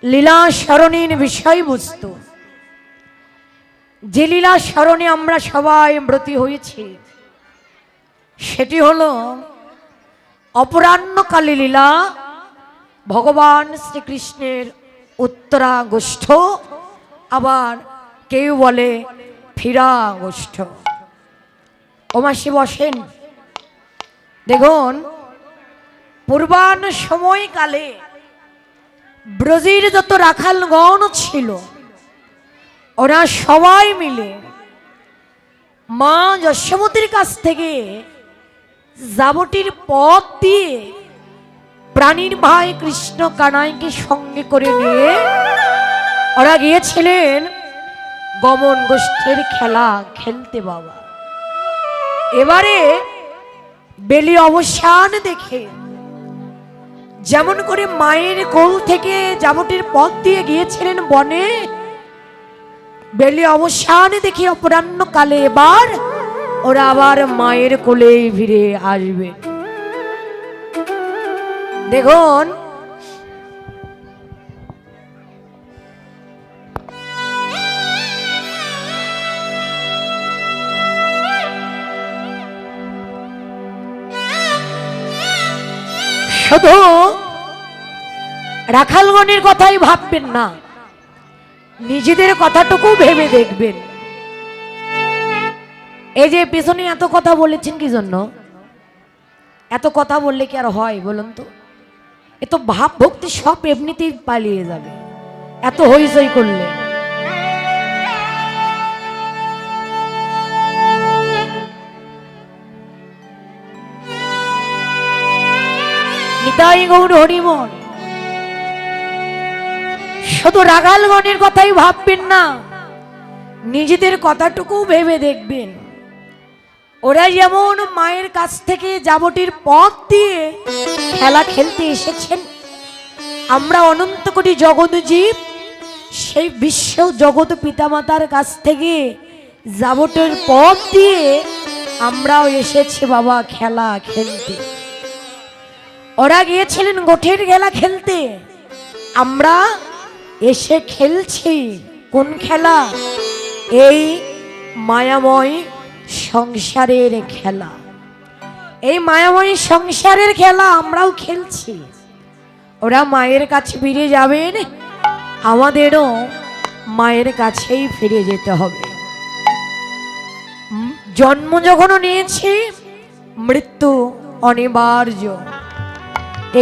লীলা স্মরণের বিষয়বস্তু। যে লীলা স্মরণে আমরা সবাই ব্রতী হয়েছি সেটি হলো অপরাহ্নকালী লীলা ভগবান শ্রীকৃষ্ণের উত্তরাগোষ্ঠ, আবার কেউ বলে ফিরাগোষ্ঠ। ও মাসি বসেন। দেখুন, পূর্বাহ্ন সময়কালে ব্রজের যত রাখালগণ ছিল ওরা সবাই মিলে মা যশোমতীর কাছ থেকে যাবতীর পথ দিয়ে প্রাণীর ভাই কৃষ্ণ কানাইকে সঙ্গে করে নিয়ে ওরা গিয়েছিলেন গমন গোষ্ঠীর খেলা খেলতে। বাবা, এবারে বেলি অবসান দেখে যেমন করে মায়ের কোল থেকে যাবতীর পথ দিয়ে গিয়েছিলেন বনে, বেলি অবসান দেখে অপরাহ্নকালে এবার ওরা আবার মায়ের কোলে ফিরে আসবে। দেখুন, শুধু রাখালগণের কথাই ভাববেন না, নিজেদের কথাটুকু ভেবে দেখবেন। এই যে পেছনে এত কথা বলেছেন কি জন্য? এত কথা বললে কি আর হয় বলুন তো? এ তো ভাব ভক্তি সব এমনিতেই পালিয়ে যাবে এত হইচই করলে। নিতাই গৌর হরিমন। শুধু রাখালগণের কথাই ভাববেন না, নিজেদের কথাটুকু ভেবে দেখবেন। ওরা যেমন মায়ের কাছ থেকে যাবতীর পথ দিয়ে খেলা খেলতে এসেছেন, আমরা অনন্ত কোটি জগৎ জীব সেই বিশ্ব জগৎ পিতামাতার কাছ থেকে যাবতীর পথ দিয়ে আমরাও এসেছি বাবা খেলা খেলতে। ওরা গিয়েছিলেন গোঠের খেলা খেলতে, আমরা এসে খেলছি কোন খেলা? এই মায়াময় সংসারের খেলা। এই মায়াময় সংসারের খেলা আমরাও খেলছি। ওরা মায়ের কাছে ফিরে যাবেন, আমাদেরও মায়ের কাছেই ফিরে যেতে হবে। জন্ম যখন নিয়েছি, মৃত্যু অনিবার্য।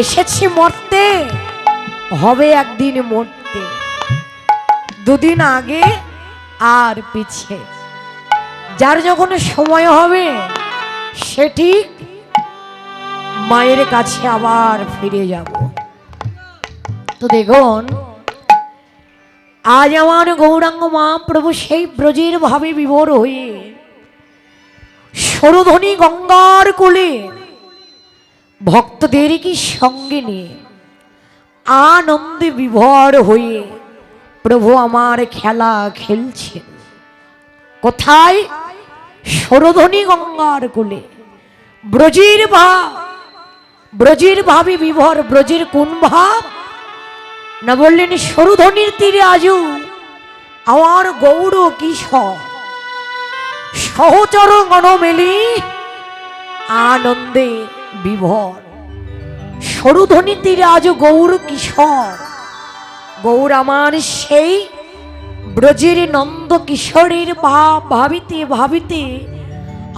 এসেছি মরতে, হবে একদিন মরতে। দুদিন আগে আর পিছে, যার যখন সময় হবে সে ঠিক মায়ের কাছে আবার ফিরে যাব। তো দেখুন, আজ আমার গৌরাঙ্গ মহাপ্রভু সেই ব্রজের ভাবে বিভোর হয়ে সরোধনী গঙ্গার কোলে ভক্তদের কি সঙ্গে নিয়ে আনন্দে বিভোর হয়ে প্রভু আমার খেলা খেলছেন। কোথায়? সরোধনী গঙ্গার কোলে। ব্রজের ভাব, ব্রজের ভাবে বিভোর। ব্রজের কোন ভাব না বললেন? সরোধনীর তীরে আজও আমার গৌর কিশোর সহচর গণ মেলি আনন্দে বিভোর। সরোধনী তীরে আজও গৌর কিশোর। গৌর আমার সেই ব্রজের নন্দ কিশোরের ভাব ভাবিতে ভাবিতে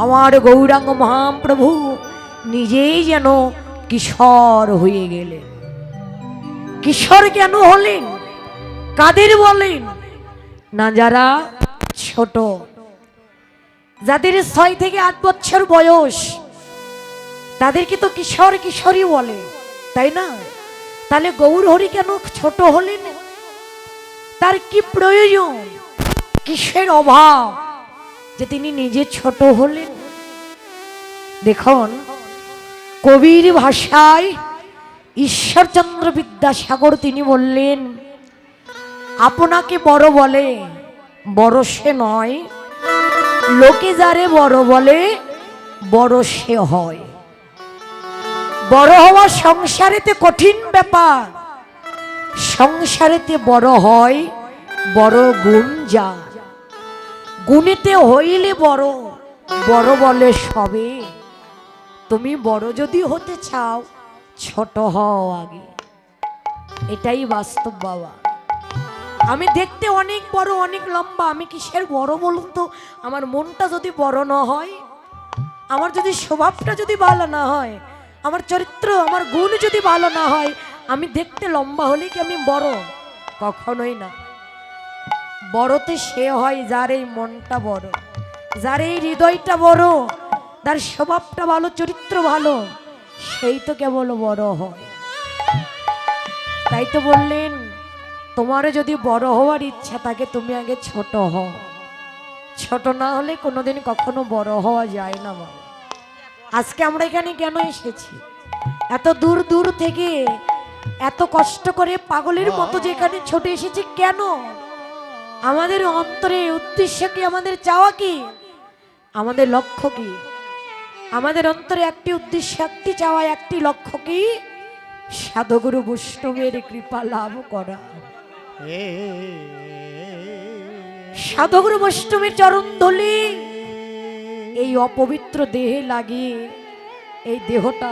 আমার গৌরাঙ্গ মহাপ্রভু নিজেই যেন কিশোর হয়ে গেলেন। কিশোর কেন হলেন? কাদের বলেন না? যারা ছোট, যাদের 6 থেকে 8 বছর বয়স, তাদেরকে তো কিশোর কিশোরী বলে, তাই না? তাহলে গৌর হরি কেন ছোট হলেন? তার কি প্রয়োজন, কিসের অভাব যে তিনি নিজে ছোট হলেন? দেখুন, কবির ভাষায় ঈশ্বরচন্দ্র বিদ্যাসাগর তিনি বললেন, আপনাকে বড় বলে বড় সে নয়, লোকে যারে বড় বলে বড় সে হয়। বড় হওয়া সংসারেতে কঠিন ব্যাপার, সংসারেতে বড় হয় বড় গুণ যা, গুণেতে হইলে বড়, বড় বলে সবে। তুমি বড় যদি হতে চাও ছোট হও আগে, এটাই বাস্তব বাবা। আমি দেখতে অনেক বড় অনেক লম্বা, আমি কিসের বড় বলুন তো? আমার মনটা যদি বড় না হয়, আমার যদি স্বভাবটা যদি ভালো না হয়, আমার চরিত্র আমার গুণ যদি ভালো না হয়, আমি দেখতে লম্বা হলে কি আমি বড়? কখনোই না। বড়তে সে হয় যার এই মনটা বড়, যার এই হৃদয়টা বড়, তার স্বভাবটা ভালো, চরিত্র ভালো, সেই তো কেবল বড় হয়। তাই তো বললেন, তোমারও যদি বড় হওয়ার ইচ্ছা থাকে তুমি আগে ছোট হও। ছোট না হলে কোনোদিন কখনো বড় হওয়া যায় না বাবা। আজকে আমরা এখানে কেন এসেছি? এত দূর দূর থেকে এত কষ্ট করে পাগলের মতো যেখানে ছুটে এসেছি কেন? আমাদের অন্তরে উদ্দেশ্য কি? আমাদের চাওয়া কি? আমাদের লক্ষ্য কি? আমাদের অন্তরে একটি উদ্দেশ্য, একটি চাওয়া, একটি লক্ষ্য কি? সাধুগুরু বৈষ্ণবের কৃপা লাভ করা। সাধুগুরু বৈষ্ণবের চরণ ধুলি এই অপবিত্র দেহে লাগিয়ে এই দেহটা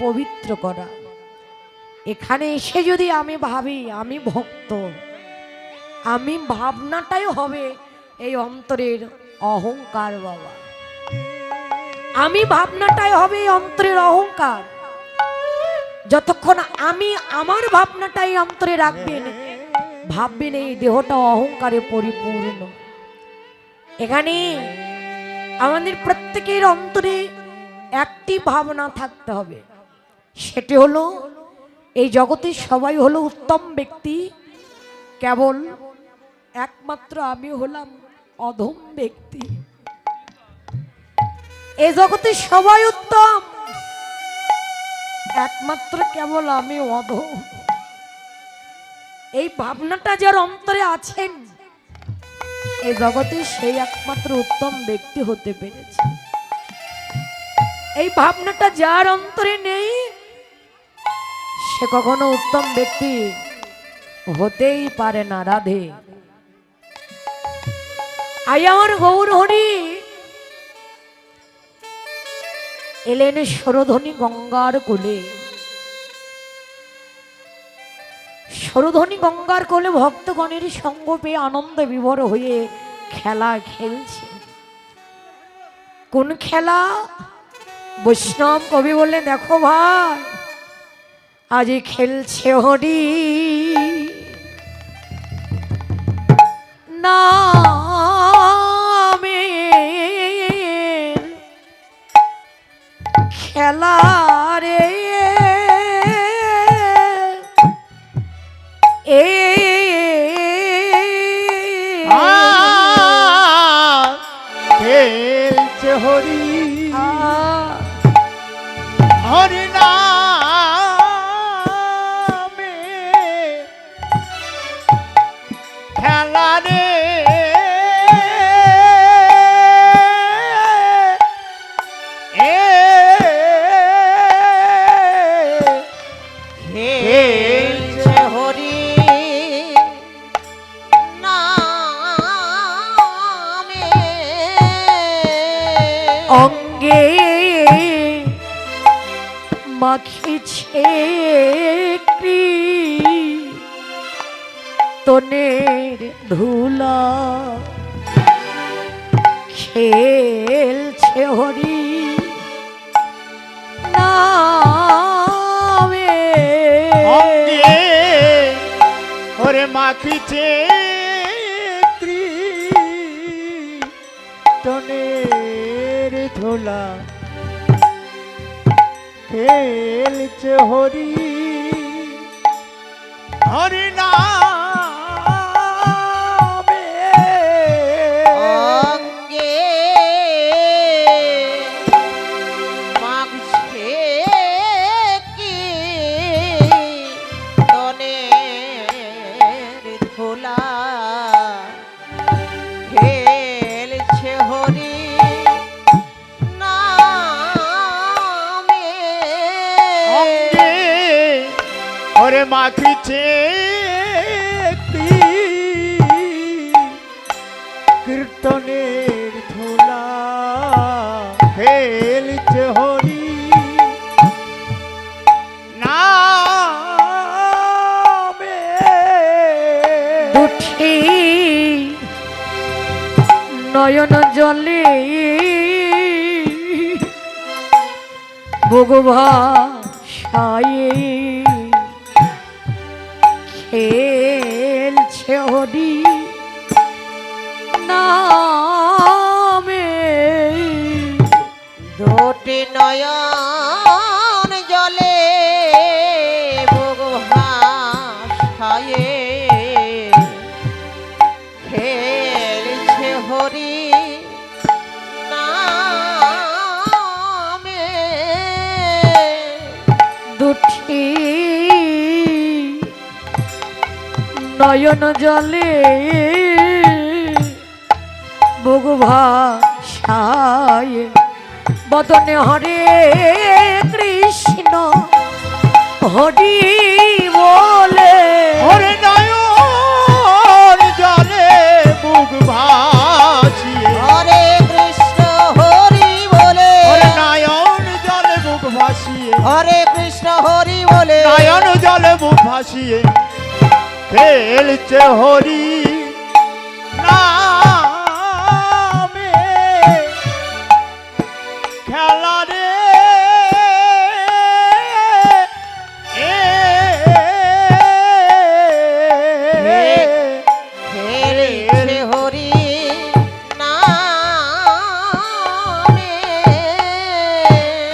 পবিত্র করা। এখানে এসে যদি আমি ভাবি আমি ভক্ত, আমি ভাবনাটাই হবে এই অন্তরের অহংকার বাবা। আমি ভাবনাটাই হবে এই অন্তরের অহংকার। যতক্ষণ আমি আমার ভাবনাটাই অন্তরে রাখবেন, ভাববেন এই দেহটা অহংকারে পরিপূর্ণ। এখানে আমাদের প্রত্যেকের অন্তরে একটি ভাবনা থাকতে হবে, সেটি হলো এই জগতে সবাই হলো উত্তম ব্যক্তি, কেবল একমাত্র আমি হলাম অধম ব্যক্তি। এই জগতে সবাই উত্তম, একমাত্র কেবল আমি অধম। এই ভাবনাটা যার অন্তরে আছেন এই জগতে সেই একমাত্র উত্তম ব্যক্তি হতে পেরেছে। এই ভাবনাটা যার অন্তরে নেই সে কখনো উত্তম ব্যক্তি হতেই পারে না। রাধে আই আমার গৌর হরি এলেন সরধ্বনি গঙ্গার কোলে। সরধ্বনি গঙ্গার কোলে ভক্তগণের সঙ্গ পেয়ে আনন্দে বিভোর হয়ে খেলা খেলছে। কোন খেলা? বৈষ্ণব কবি বললেন, দেখো ভাই আজ খেলছে হরি নামে খেলা রে, খেলছে হরি হরি নামে খেলা রে, খেলছে হরি অঙ্গে মাখিছে তনের ধুলা, খেলছে হরি নামে। অঙ্গে ওরে মাখিছে তনের ধুলা, খেলছে হরি হরি নামে। অঙ্গে মাখছে কি তনের ধুলা, খেলছে হরি নামে। অঙ্গে ওরে মাখিছে ভগবাসায়ে খেলছে হরি নামে। দুটি নয়ন জলে বুক ভাসায়ে খেলছে হরি নামে। দুটি নয়ন জলে ভগবাসায়ে বদনে হরে কৃষ্ণ হরি বলে। ওরে নয়ন জলে বুক ভাসিয়ে হরে কৃষ্ণ হরি বলে। ওরে নয়ন জলে বুক ভাসিয়ে হরে কৃষ্ণ হরি বলে। নয়ন জলে বুক ভাসিয়ে খেলছে হরি না